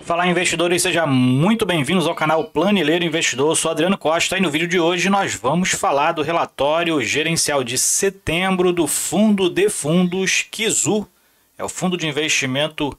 Fala, investidores, sejam muito bem-vindos ao canal Planileiro Investidor. Eu sou Adriano Costa e no vídeo de hoje nós vamos falar do relatório gerencial de setembro do fundo de fundos Kizu. É o fundo de investimento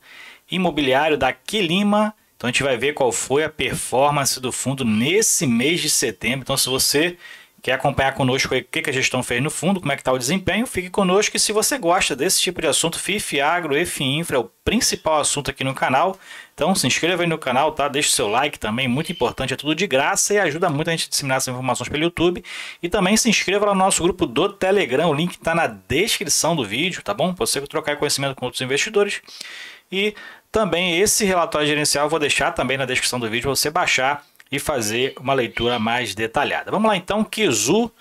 imobiliário da Quilima. Então a gente vai ver qual foi a performance do fundo nesse mês de setembro. Então se você quer acompanhar conosco o que a gestão fez no fundo, como é que está o desempenho, fique conosco. E se você gosta desse tipo de assunto, FIF, Agro, EFI Infra é o principal assunto aqui no canal. Então se inscreva aí no canal, tá? Deixe o seu like também, muito importante, é tudo de graça e ajuda muito a gente a disseminar essas informações pelo YouTube. E também se inscreva lá no nosso grupo do Telegram, o link está na descrição do vídeo, tá bom? Para você trocar conhecimento com outros investidores. E também esse relatório gerencial eu vou deixar também na descrição do vídeo para você baixar e fazer uma leitura mais detalhada. Vamos lá então, Kizu,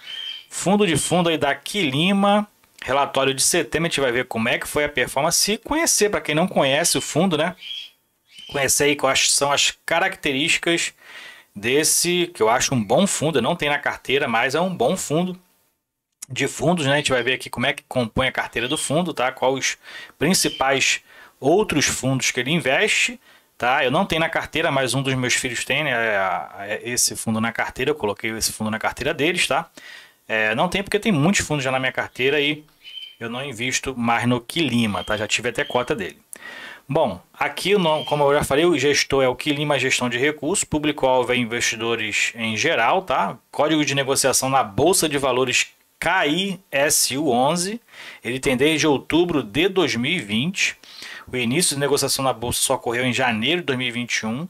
fundo de fundo aí da Quilima, relatório de setembro, a gente vai ver como é que foi a performance e conhecer, para quem não conhece o fundo, né? Conhecer aí quais são as características desse, que eu acho um bom fundo, não tem na carteira, mas é um bom fundo de fundos, né? A gente vai ver aqui como é que compõe a carteira do fundo, tá? Quais os principais outros fundos que ele investe. Tá? Eu não tenho na carteira, mas um dos meus filhos tem, né, esse fundo na carteira. Eu coloquei esse fundo na carteira deles, tá? Não tem porque tem muitos fundos já na minha carteira e eu não invisto mais no Quilima, tá? Já tive até cota dele. Bom, aqui, como eu já falei, o gestor é o Quilima Gestão de Recursos, público-alvo é investidores em geral, tá? Código de negociação na Bolsa de Valores KISU11, ele tem desde outubro de 2020. O início de negociação na bolsa só ocorreu em janeiro de 2021.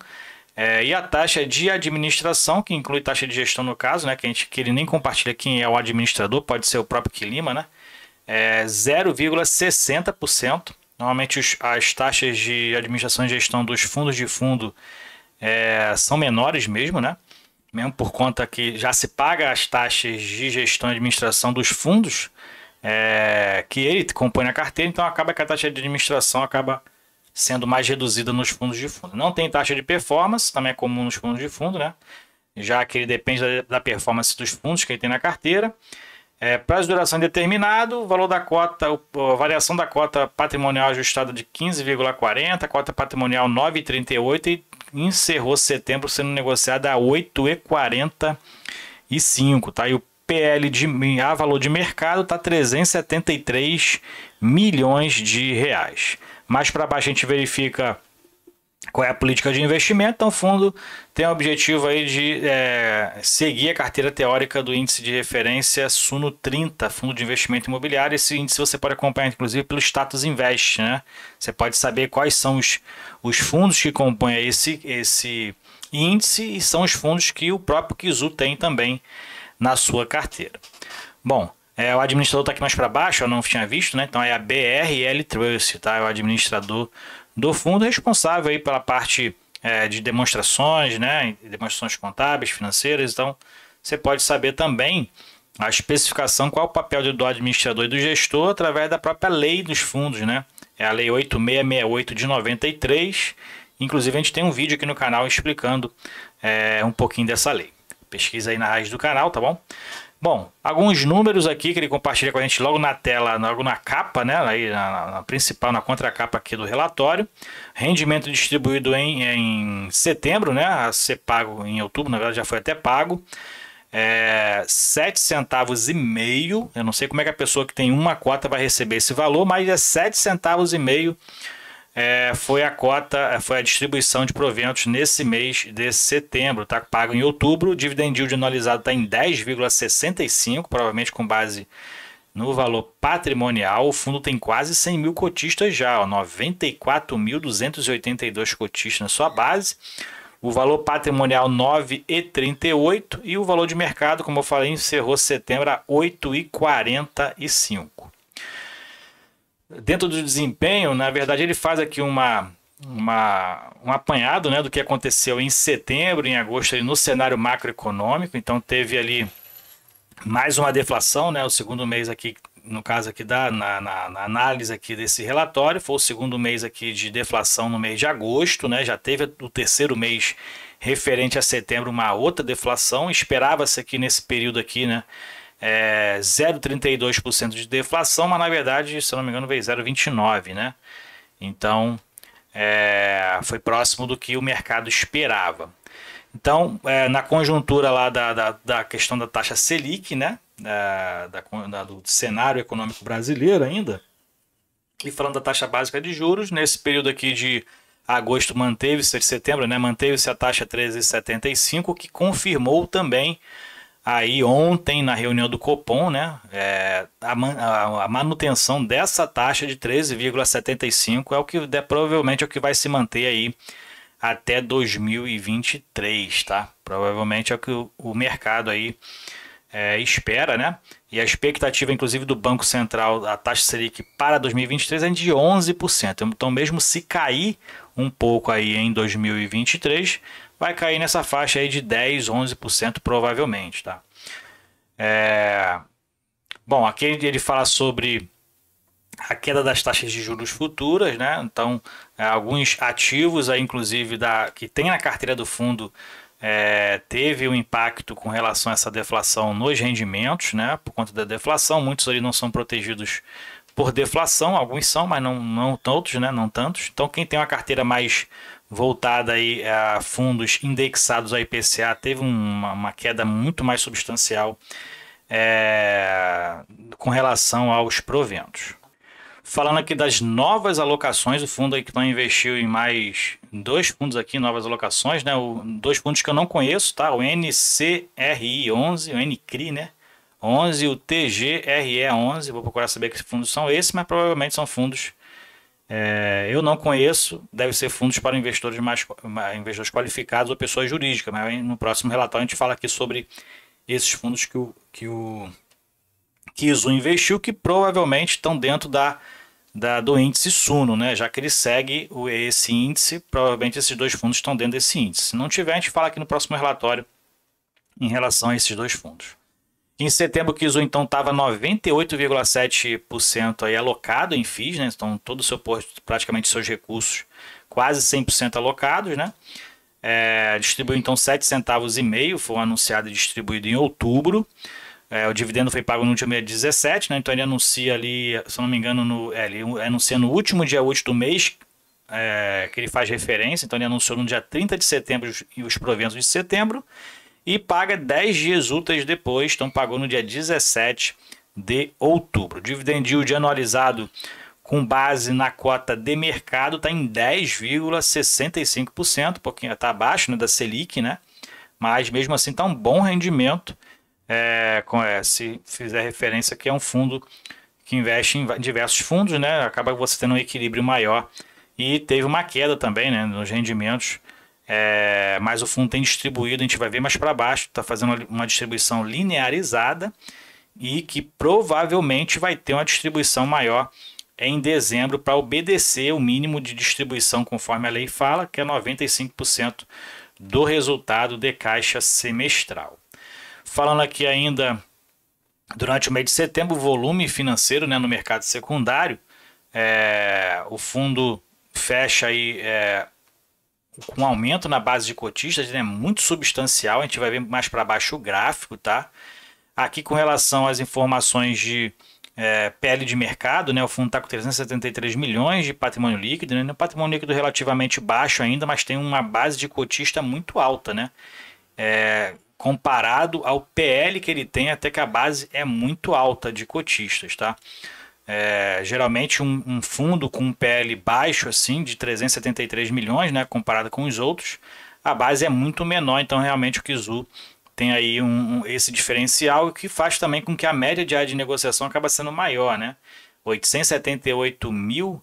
E a taxa de administração, que inclui taxa de gestão no caso, né, que ele nem compartilha quem é o administrador, pode ser o próprio Quilima, né, 0,60%. Normalmente as taxas de administração e gestão dos fundos de fundo são menores mesmo, né, mesmo por conta que já se paga as taxas de gestão e administração dos fundos que ele compõe na carteira, então acaba que a taxa de administração acaba sendo mais reduzida nos fundos de fundo. Não tem taxa de performance, também é comum nos fundos de fundo, né? Já que ele depende da performance dos fundos que ele tem na carteira. Prazo de duração indeterminado, o valor da cota, a variação da cota patrimonial ajustada de 15,40, cota patrimonial 9,38 e encerrou setembro sendo negociada a 8,45, tá? E o PL a valor de mercado está 373 milhões de reais. Mais para baixo a gente verifica qual é a política de investimento. Então o fundo tem o objetivo aí de seguir a carteira teórica do índice de referência Suno 30, fundo de investimento imobiliário. Esse índice você pode acompanhar inclusive pelo Status Invest, né? Você pode saber quais são os fundos que compõem esse índice e são os fundos que o próprio Kizu tem também na sua carteira. Bom, o administrador está aqui mais para baixo, eu não tinha visto, né? Então é a BRL Trust, tá? É o administrador do fundo responsável aí pela parte de demonstrações, né? Demonstrações contábeis, financeiras. Então você pode saber também a especificação, qual é o papel do administrador e do gestor através da própria lei dos fundos, né? É a lei 8668 de 93. Inclusive a gente tem um vídeo aqui no canal explicando um pouquinho dessa lei. Pesquisa aí na raiz do canal, tá bom? Bom, alguns números aqui que ele compartilha com a gente logo na tela, logo na capa, né? Aí na principal, na contracapa aqui do relatório. Rendimento distribuído em setembro, né? A ser pago em outubro, na verdade já foi até pago. 7 centavos e meio. Eu não sei como é que a pessoa que tem uma cota vai receber esse valor, mas é 7 centavos e meio. Foi a cota, foi a distribuição de proventos nesse mês de setembro, tá pago em outubro. O dividend yield anualizado está em 10,65, provavelmente com base no valor patrimonial. O fundo tem quase 100 mil cotistas já, 94.282 cotistas na sua base. O valor patrimonial 9,38 e o valor de mercado, como eu falei, encerrou setembro a 8,45. Dentro do desempenho, na verdade, ele faz aqui um apanhado, né, do que aconteceu em setembro, em agosto, ali, no cenário macroeconômico. Então teve ali mais uma deflação, né, o segundo mês aqui, no caso aqui na análise aqui desse relatório, foi o segundo mês aqui de deflação no mês de agosto, né, já teve o terceiro mês referente a setembro uma outra deflação. Esperava-se aqui nesse período aqui, né, 0,32% de deflação, mas na verdade, se eu não me engano, veio 0,29%, né? Então, foi próximo do que o mercado esperava. Então, na conjuntura lá da questão da taxa Selic, né, do cenário econômico brasileiro ainda, e falando da taxa básica de juros, nesse período aqui de agosto manteve-se, de setembro, né, manteve-se a taxa 13,75, que confirmou também aí ontem na reunião do Copom, né, a manutenção dessa taxa de 13,75 é o que provavelmente é o que vai se manter aí até 2023, tá? Provavelmente é o que o mercado aí espera, né? E a expectativa, inclusive, do Banco Central, a taxa Selic para 2023 é de 11%. Então, mesmo se cair um pouco aí em 2023, vai cair nessa faixa aí de 10, 11% provavelmente, tá? Bom, aqui ele fala sobre a queda das taxas de juros futuras, né? Então, alguns ativos aí, inclusive, que tem na carteira do fundo, teve um impacto com relação a essa deflação nos rendimentos, né? Por conta da deflação, muitos ali não são protegidos por deflação, alguns são, mas não todos, né? Não tantos. Então, quem tem uma carteira mais voltada aí a fundos indexados ao IPCA teve uma queda muito mais substancial com relação aos proventos. Falando aqui das novas alocações, o fundo aí que não investiu em mais dois fundos aqui, novas alocações, né? Dois fundos que eu não conheço, tá? O NCRI 11, o NCRI, né? 11 e o TGRE 11. Vou procurar saber que fundos são esses, mas provavelmente são fundos eu não conheço. Deve ser fundos para investidores investidores qualificados ou pessoas jurídicas. Mas no próximo relatório a gente fala aqui sobre esses fundos que o Kizu investiu, que provavelmente estão dentro do índice Suno, né? Já que ele segue esse índice, provavelmente esses dois fundos estão dentro desse índice. Se não tiver, a gente fala aqui no próximo relatório em relação a esses dois fundos. Em setembro, o Kizu então estava 98,7% aí alocado em FIIs, né? Então todo o seu praticamente seus recursos quase 100% alocados, né? Distribuiu então 7,5 centavos, foi anunciado e distribuído em outubro. O dividendo foi pago no último dia 17, né? Então ele anuncia ali, se eu não me engano, ele anuncia no último dia útil do mês que ele faz referência. Então ele anunciou no dia 30 de setembro os proventos de setembro e paga 10 dias úteis depois, então pagou no dia 17 de outubro. O dividend yield anualizado com base na cota de mercado está em 10,65%, um pouquinho está abaixo, né, da Selic, né? Mas mesmo assim está um bom rendimento. Se fizer referência que é um fundo que investe em diversos fundos, né? Acaba você tendo um equilíbrio maior e teve uma queda também, né, nos rendimentos, mas o fundo tem distribuído, a gente vai ver mais para baixo, está fazendo uma distribuição linearizada e que provavelmente vai ter uma distribuição maior em dezembro para obedecer o mínimo de distribuição conforme a lei fala, que é 95% do resultado de caixa semestral. Falando aqui ainda, durante o mês de setembro, o volume financeiro, né, no mercado secundário, o fundo fecha aí com um aumento na base de cotistas, né, muito substancial. A gente vai ver mais para baixo o gráfico, tá? Aqui com relação às informações de PL de mercado, né, o fundo está com 373 milhões de patrimônio líquido, né, um patrimônio líquido relativamente baixo ainda, mas tem uma base de cotista muito alta, né? Comparado ao PL que ele tem, até que a base é muito alta de cotistas, tá? Geralmente um fundo com um PL baixo assim, de 373 milhões, né, comparado com os outros, a base é muito menor, então realmente o Kizu tem aí esse diferencial que faz também com que a média diária de negociação acaba sendo maior, né? R$ 878 mil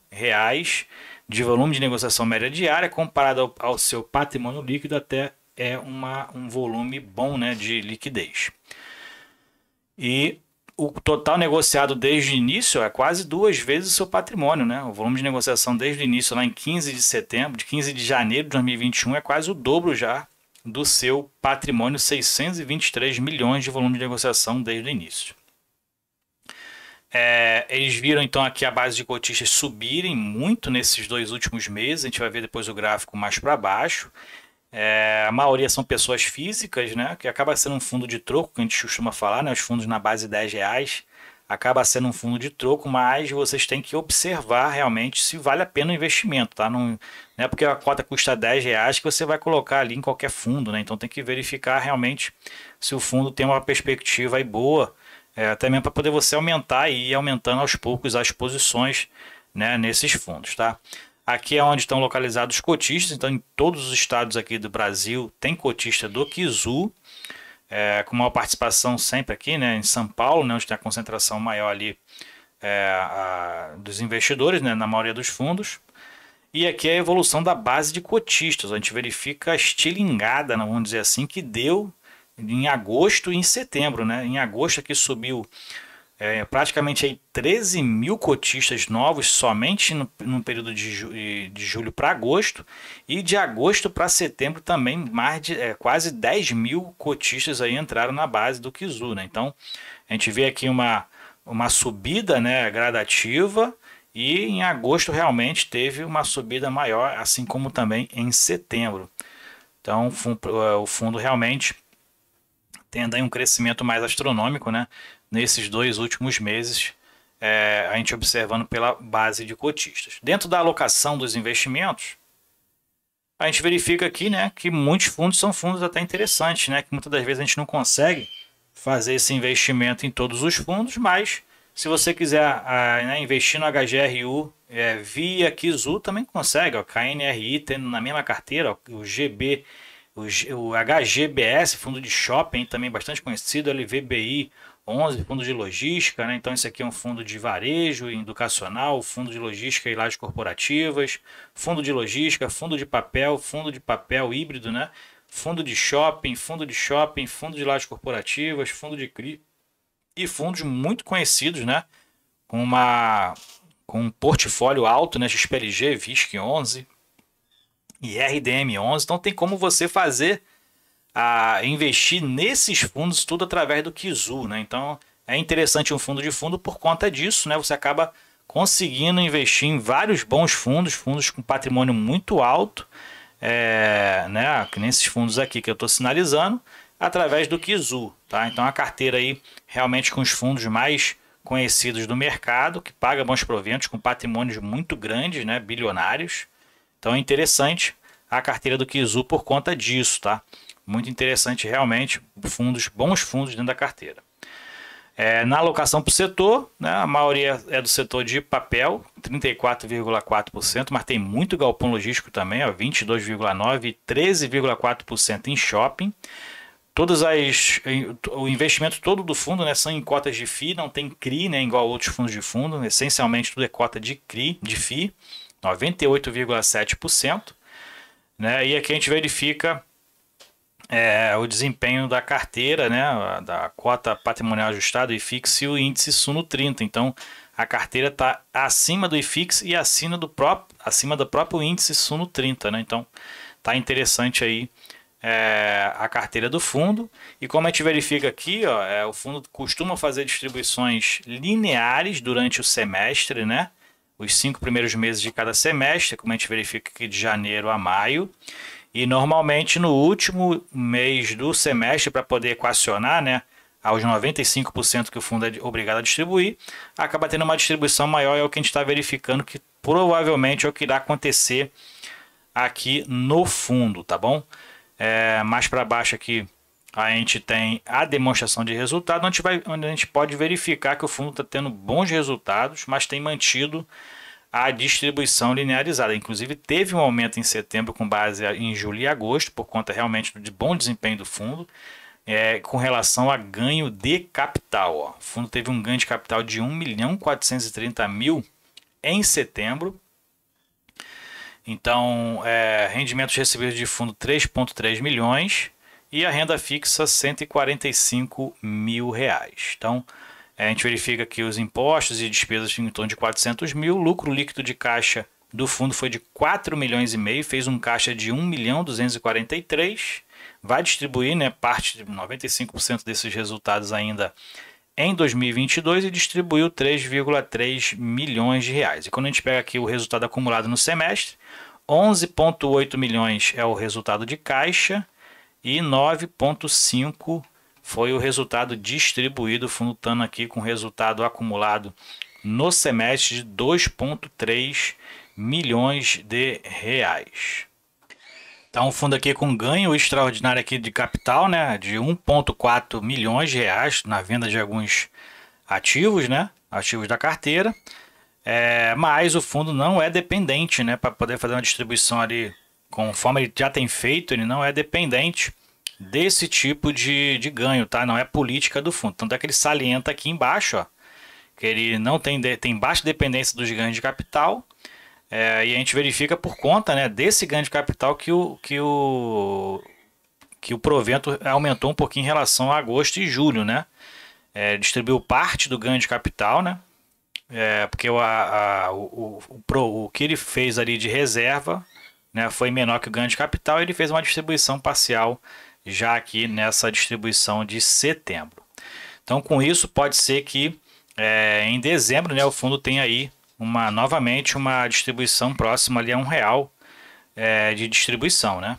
de volume de negociação média diária, comparado ao seu patrimônio líquido, até um volume bom, né, de liquidez. E o total negociado desde o início é quase 2 vezes o seu patrimônio, né? O volume de negociação desde o início, lá em 15 de setembro, de 15 de janeiro de 2021, é quase o dobro já do seu patrimônio, 623 milhões de volume de negociação desde o início. Eles viram então aqui a base de cotistas subirem muito nesses 2 últimos meses, a gente vai ver depois o gráfico mais para baixo. A maioria são pessoas físicas, né, que acaba sendo um fundo de troco, que a gente costuma falar, né, os fundos na base de R$ 10, acaba sendo um fundo de troco, mas vocês têm que observar realmente se vale a pena o investimento, tá? Não é porque a cota custa R$ 10 que você vai colocar ali em qualquer fundo, né? Então tem que verificar realmente se o fundo tem uma perspectiva aí boa, até mesmo para poder você aumentar e ir aumentando aos poucos as posições, né, nesses fundos, tá? Aqui é onde estão localizados os cotistas, então em todos os estados aqui do Brasil tem cotista do Kizu, com maior participação sempre aqui, né, em São Paulo, né, onde tem a concentração maior ali dos investidores, né, na maioria dos fundos. E aqui é a evolução da base de cotistas. A gente verifica a estilingada, né, vamos dizer assim, que deu em agosto e em setembro. Né? Em agosto aqui subiu praticamente aí 13 mil cotistas novos somente no período de julho para agosto, e de agosto para setembro também mais de quase 10 mil cotistas aí entraram na base do Kizu. Né? Então a gente vê aqui uma subida, né, gradativa, e em agosto realmente teve uma subida maior, assim como também em setembro. Então o fundo realmente tendo aí um crescimento mais astronômico, né, nesses 2 últimos meses, a gente observando pela base de cotistas. Dentro da alocação dos investimentos, a gente verifica aqui, né, que muitos fundos são fundos até interessantes, né, que muitas das vezes a gente não consegue fazer esse investimento em todos os fundos, mas se você quiser né, investir no HGRU via Kizu, também consegue. Ó, KNRI tendo na mesma carteira, ó, o GB, o HGBS, fundo de shopping, também bastante conhecido, LVBI 11, fundo de logística, né? Então esse aqui é um fundo de varejo educacional, fundo de logística e lajes corporativas, fundo de logística, fundo de papel híbrido, né? Fundo de shopping, fundo de lajes corporativas, fundo de CRI e fundos muito conhecidos, né? Com um portfólio alto, né? XPLG, VISC 11 e RDM 11. Então tem como você fazer investir nesses fundos tudo através do Kizu, né? Então é interessante um fundo de fundo por conta disso, né? Você acaba conseguindo investir em vários bons fundos com patrimônio muito alto, né? Nesses fundos aqui que eu estou sinalizando, através do Kizu, tá? Então a carteira aí realmente com os fundos mais conhecidos do mercado, que paga bons proventos, com patrimônios muito grandes, né? Bilionários. Então é interessante a carteira do Kizu por conta disso, tá? Muito interessante realmente, bons fundos dentro da carteira. Na alocação para o setor, né, a maioria é do setor de papel, 34,4%, mas tem muito galpão logístico também, 22,9% e 13,4% em shopping. O investimento todo do fundo, né, são em cotas de FII, não tem CRI, né, igual a outros fundos de fundo, essencialmente tudo é cota de CRI, de FII, 98,7%. Né, e aqui a gente verifica o desempenho da carteira, né, da cota patrimonial ajustada, o IFIX e o índice Suno 30. Então, a carteira está acima do IFIX e acima do próprio índice Suno 30. Né? Então, está interessante aí a carteira do fundo. E como a gente verifica aqui, ó, o fundo costuma fazer distribuições lineares durante o semestre, né? Os 5 primeiros meses de cada semestre, como a gente verifica aqui de janeiro a maio. E normalmente no último mês do semestre, para poder equacionar, né, aos 95% que o fundo é obrigado a distribuir, acaba tendo uma distribuição maior, é o que a gente está verificando, que provavelmente é o que irá acontecer aqui no fundo, tá bom? Mais para baixo aqui a gente tem a demonstração de resultado, onde a gente pode verificar que o fundo está tendo bons resultados, mas tem mantido a distribuição linearizada. Inclusive teve um aumento em setembro com base em julho e agosto, por conta realmente de bom desempenho do fundo, com relação a ganho de capital. Ó. O fundo teve um ganho de capital de 1.430.000 em setembro. Então, rendimentos recebidos de fundo 3,3 milhões e a renda fixa 145 mil reais. Então, a gente verifica que os impostos e despesas em torno de 400 mil, lucro líquido de caixa do fundo foi de 4 milhões e meio, fez um caixa de 1.243.000, vai distribuir, né, parte de 95% desses resultados ainda em 2022 e distribuiu 3,3 milhões de reais. E quando a gente pega aqui o resultado acumulado no semestre, 11,8 milhões é o resultado de caixa e 9,5 foi o resultado distribuído, o fundo estando aqui com resultado acumulado no semestre de 2,3 milhões de reais. Então, um fundo aqui com ganho extraordinário aqui de capital, né, de 1,4 milhões de reais na venda de alguns ativos, né, ativos da carteira. Mas o fundo não é dependente, né, para poder fazer uma distribuição ali, conforme ele já tem feito, ele não é dependente desse tipo de ganho, tá? Não é política do fundo. Tanto é que ele salienta aqui embaixo, ó, que ele não tem baixa dependência dos ganhos de capital. E a gente verifica por conta, né, desse ganho de capital que o provento aumentou um pouquinho em relação a agosto e julho, né? Distribuiu parte do ganho de capital, né? Porque o que ele fez ali de reserva, né, foi menor que o ganho de capital, e ele fez uma distribuição parcial já aqui nessa distribuição de setembro. Então, com isso, pode ser que em dezembro, né, o fundo tenha aí novamente uma distribuição próxima ali a R$1 de distribuição, né?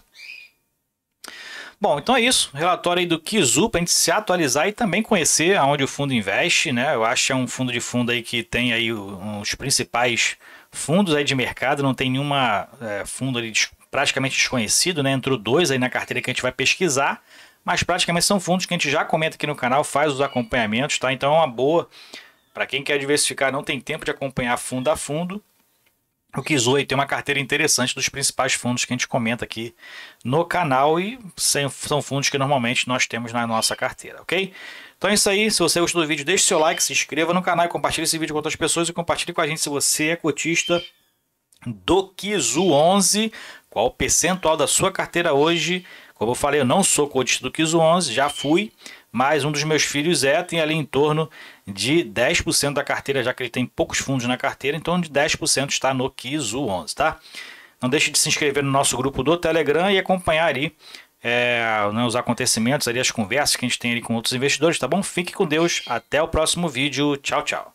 Bom, então é isso. Relatório aí do Kizu para a gente se atualizar e também conhecer aonde o fundo investe, né? Eu acho que é um fundo aí que tem aí os principais fundos aí de mercado, não tem nenhuma fundo ali praticamente desconhecido, né? Entrou 2 aí na carteira que a gente vai pesquisar, mas praticamente são fundos que a gente já comenta aqui no canal, faz os acompanhamentos, tá? Então é uma boa para quem quer diversificar, não tem tempo de acompanhar fundo a fundo. O Kizu aí tem uma carteira interessante dos principais fundos que a gente comenta aqui no canal e são fundos que normalmente nós temos na nossa carteira, ok? Então é isso aí. Se você gostou do vídeo, deixe seu like, se inscreva no canal e compartilhe esse vídeo com outras pessoas e compartilhe com a gente se você é cotista do Kizu 11. Qual o percentual da sua carteira hoje? Como eu falei, eu não sou cotista do Kizu 11, já fui, mas um dos meus filhos tem ali em torno de 10% da carteira, já que ele tem poucos fundos na carteira, então de 10% está no Kizu 11, tá? Não deixe de se inscrever no nosso grupo do Telegram e acompanhar ali os acontecimentos, ali, as conversas que a gente tem ali com outros investidores, tá bom? Fique com Deus, até o próximo vídeo, tchau, tchau.